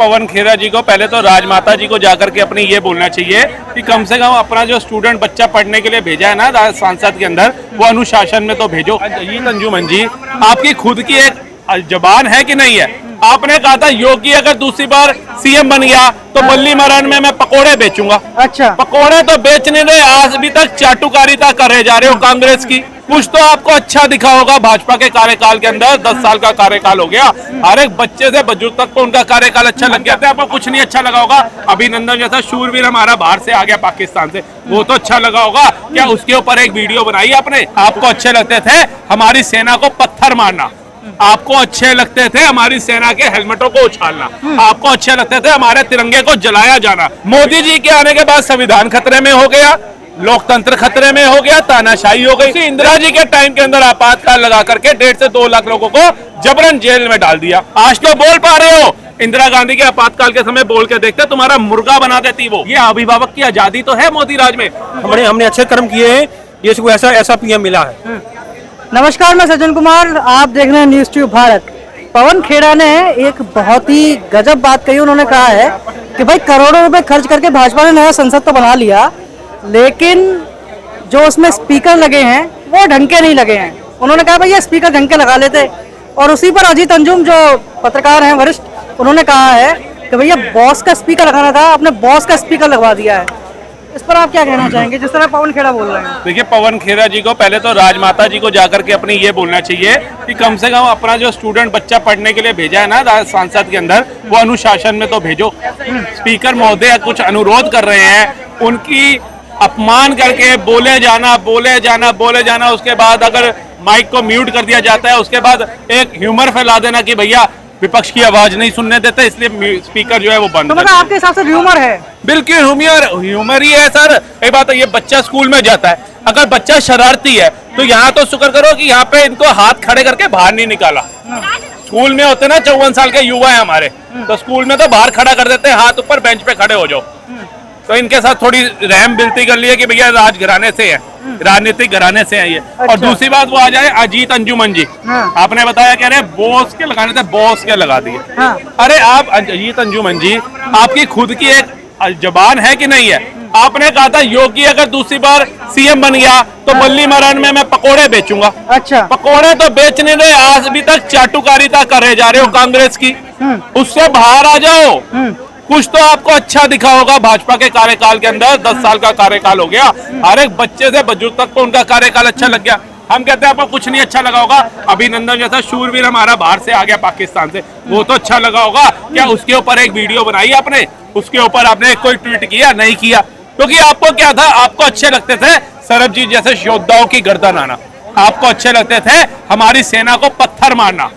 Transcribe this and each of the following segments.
पवन खेरा जी को पहले तो राजमाता जी को जाकर के अपनी ये बोलना चाहिए कि कम से कम अपना जो स्टूडेंट बच्चा पढ़ने के लिए भेजा है ना सांसद के अंदर, वो अनुशासन में तो भेजो। अजीत अंजुमन जी, आपकी खुद की एक जबान है कि नहीं है? आपने कहा था योगी अगर दूसरी बार सीएम बन गया तो बल्ली मरण में मैं पकोड़े बेचूंगा। अच्छा, पकोड़े तो बेचने ने आज भी तक चाटुकारिता करे जा रहे हो कांग्रेस की। कुछ तो आपको अच्छा दिखा होगा भाजपा के कार्यकाल के अंदर, 10 साल का कार्यकाल हो गया, हर एक बच्चे से बुजुर्ग तक को उनका कार्यकाल अच्छा लग गया था। आपको कुछ नहीं अच्छा लगा होगा? अभिनंदन जैसा शूरवीर हमारा बाहर से आ गया पाकिस्तान से, वो तो अच्छा लगा होगा क्या? उसके ऊपर एक वीडियो बनाई आपने। आपको अच्छे लगते थे हमारी सेना को पत्थर मारना, आपको अच्छे लगते थे हमारी सेना के हेलमेटों को उछालना, आपको अच्छे लगते थे हमारे तिरंगे को जलाया जाना। मोदी जी के आने के बाद संविधान खतरे में हो गया, लोकतंत्र खतरे में हो गया, तानाशाही हो गई। इंदिरा जी के टाइम के अंदर आपातकाल लगा करके 1.5 से 2 लाख लोगों को जबरन जेल में डाल दिया। आज तो बोल पा रहे हो? इंदिरा गांधी के आपातकाल के समय बोल के देखते, तुम्हारा मुर्गा बना देती वो। ये अभिभावक की आजादी तो है मोदी राज में। हमने अच्छे कर्म किए हैं, ये इसको ऐसा पीएम मिला है। नमस्कार, मैं सज्जन कुमार, आप देख रहे हैं न्यूज़ ट्यूब भारत। पवन खेड़ा ने एक बहुत ही गजब बात कही। उन्होंने कहा है कि भाई करोड़ों रुपए खर्च करके भाजपा ने नया संसद तो बना लिया, लेकिन जो उसमें स्पीकर लगे हैं वो ढंग के नहीं लगे हैं। उन्होंने कहा भाई ये स्पीकर ढंग के लगा लेते। और उसी पर अजीत अंजुम जो पत्रकार हैं वरिष्ठ, उन्होंने कहा है कि भैया बॉस का स्पीकर लगाना था, आपने बॉस का स्पीकर लगवा दिया है। इस पर आप क्या कहना चाहेंगे जिस तरह पवन खेड़ा बोल रहे हैं? देखिए, पवन खेरा जी को पहले तो राजमाता जी को जाकर के अपनी ये बोलना चाहिए कि कम से कम अपना जो स्टूडेंट बच्चा पढ़ने के लिए भेजा है ना सांसद के अंदर, वो अनुशासन में तो भेजो। स्पीकर महोदय कुछ अनुरोध कर रहे हैं, उनकी अपमान करके बोले जाना, उसके बाद अगर माइक को म्यूट कर दिया जाता है, उसके बाद एक ह्यूमर फैला देना कि भैया विपक्ष की आवाज नहीं सुनने देते, इसलिए स्पीकर जो है वो बंद। तो मतलब आपके हिसाब से ह्यूमर है? बिल्कुल ह्यूमर ही है सर। एक बात है, ये बच्चा स्कूल में जाता है, अगर बच्चा शरारती है तो यहाँ तो शुक्र करो कि यहाँ पे इनको हाथ खड़े करके बाहर नहीं निकाला। स्कूल में होते ना 54 साल के युवा है हमारे, तो स्कूल में तो बाहर खड़ा कर देते हैं, हाथ ऊपर बेंच पे खड़े हो जाओ। तो इनके साथ थोड़ी रहम बिल्ती कर लिए कि भैया राजघराने से है, राजनीतिक घराने से है ये। अच्छा। और दूसरी बात वो आ जाए अजीत अंजुमन जी, आपने बताया कह रहे बॉस के लगाने थे, बॉस के लगा दिए। अरे आप अजीत अंजुमन जी, आपकी खुद की एक जबान है कि नहीं है? आपने कहा था योगी अगर दूसरी बार सीएम बन गया तो बल्ली मरण में मैं पकोड़े बेचूंगा। अच्छा, पकोड़े तो बेचने ने आज भी तक चाटुकारिता करे जा रहे हो कांग्रेस की, उससे बाहर आ जाओ। कुछ तो आपको अच्छा दिखा होगा भाजपा के कार्यकाल के अंदर, 10 साल का कार्यकाल हो गया, हर एक बच्चे से बुजुर्ग तक को उनका कार्यकाल अच्छा लग गया। हम कहते हैं आपको कुछ नहीं अच्छा लगा होगा? अभिनंदन जैसा शूरवीर हमारा बाहर से आ गया पाकिस्तान से, वो तो अच्छा लगा होगा क्या? उसके ऊपर एक वीडियो बनाई आपने, उसके ऊपर आपने कोई ट्वीट किया? नहीं किया, क्योंकि आपको क्या था, आपको अच्छे लगते थे सरबजीत जैसे योद्धाओं की गर्दन आना, आपको अच्छे लगते थे हमारी सेना को पत्थर मारना,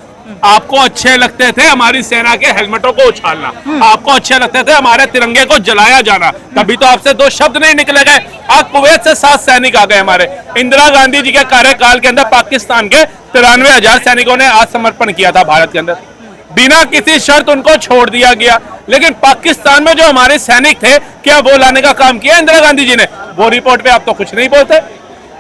आपको अच्छे लगते थे हमारी सेना के हेलमेटों को उछालना, आपको अच्छे लगते थे हमारे तिरंगे को जलाया जाना। तभी तो आपसे 2 शब्द नहीं निकले गए। आज कुवैत से 7 सैनिक आ गए हमारे। इंदिरा गांधी जी के कार्यकाल के अंदर पाकिस्तान के 93,000 सैनिकों ने आत्मसमर्पण किया था भारत के अंदर, बिना किसी शर्त उनको छोड़ दिया गया। लेकिन पाकिस्तान में जो हमारे सैनिक थे, क्या वो लाने का काम किया इंदिरा गांधी जी ने? वो रिपोर्ट पे आप तो कुछ नहीं बोलते।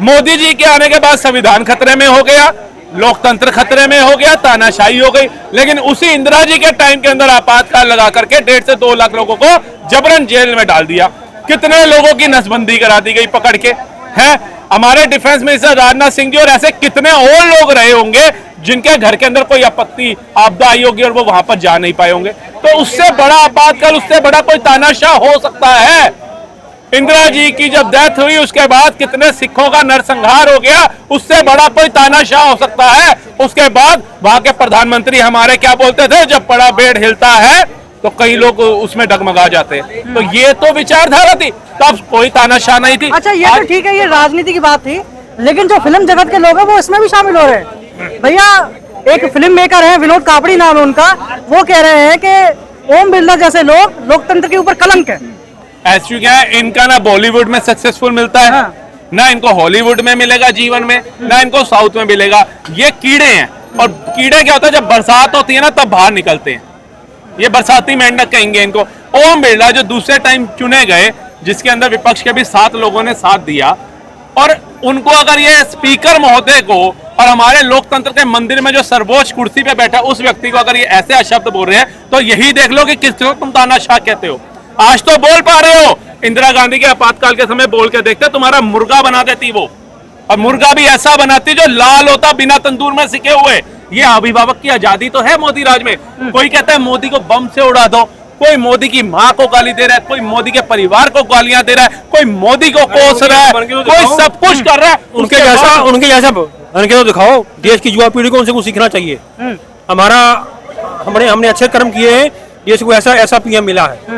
मोदी जी के आने के बाद संविधान खतरे में हो गया, लोकतंत्र खतरे में हो गया, तानाशाही हो गई। लेकिन उसी इंदिरा जी के टाइम के अंदर आपातकाल लगा करके 1.5 से 2 लाख लोगों को जबरन जेल में डाल दिया। कितने लोगों की नसबंदी करा दी गई पकड़ के, है हमारे डिफेंस मिनिस्टर राजनाथ सिंह जी, और ऐसे कितने और लोग रहे होंगे जिनके घर के अंदर कोई आपत्ति आपदा आई होगी और वो वहां पर जा नहीं पाए होंगे। तो उससे बड़ा आपातकाल, उससे बड़ा कोई तानाशाह हो सकता है? इंदिरा जी की जब डेथ हुई उसके बाद कितने सिखों का नरसंहार हो गया, उससे बड़ा कोई तानाशाह हो सकता है? उसके बाद वहां के प्रधानमंत्री हमारे क्या बोलते थे, जब बड़ा पेड़ हिलता है तो कई लोग उसमें डगमगा जाते हैं। तो ये तो विचारधारा थी, तब कोई तानाशाह नहीं थी। अच्छा, ये तो ठीक है, ये राजनीति की बात थी, लेकिन जो फिल्म जगत के लोग हैं वो इसमें भी शामिल हो रहे हैं। भैया एक फिल्म मेकर है, विनोद कापड़ी नाम है उनका, वो कह रहे हैं कि ओम बिरला जैसे लोग लोकतंत्र के ऊपर कलंक है। ऐसा क्या है, इनका ना बॉलीवुड में सक्सेसफुल मिलता है, ना इनको हॉलीवुड में मिलेगा जीवन में, ना इनको साउथ में मिलेगा। ये कीड़े हैं, और कीड़े क्या होता है, जब बरसात होती है ना तब बाहर निकलते हैं। ये बरसाती मेंढक कहेंगे इनको। ओम बिरला जो दूसरे टाइम चुने गए, जिसके अंदर विपक्ष के भी 7 लोगों ने साथ दिया, और उनको अगर ये स्पीकर महोदय को और हमारे लोकतंत्र के मंदिर में जो सर्वोच्च कुर्सी पे बैठा उस व्यक्ति को अगर ये ऐसे अशब्द बोल रहे हैं तो यही देख लो कि किसको तुम तानाशाह कहते हो। आज तो बोल पा रहे हो, इंदिरा गांधी के आपातकाल के समय बोल के देखते, तुम्हारा मुर्गा बना देती वो, और मुर्गा भी ऐसा बनाती जो लाल होता बिना तंदूर में सिके हुए। ये अभिभावक की आजादी तो है मोदी राज में। कोई कहता है मोदी को बम से उड़ा दो, कोई मोदी की माँ को गाली दे रहा है, कोई मोदी के परिवार को गालियां दे रहा है, कोई मोदी को कोस रहा है, कोई सब कुछ कर रहा है। उनके जैसा बन के तो दिखाओ। देश की युवा पीढ़ी को उनसे कुछ सीखना चाहिए। हमने अच्छे कर्म किए हैं, देश को ऐसा पीएम मिला है।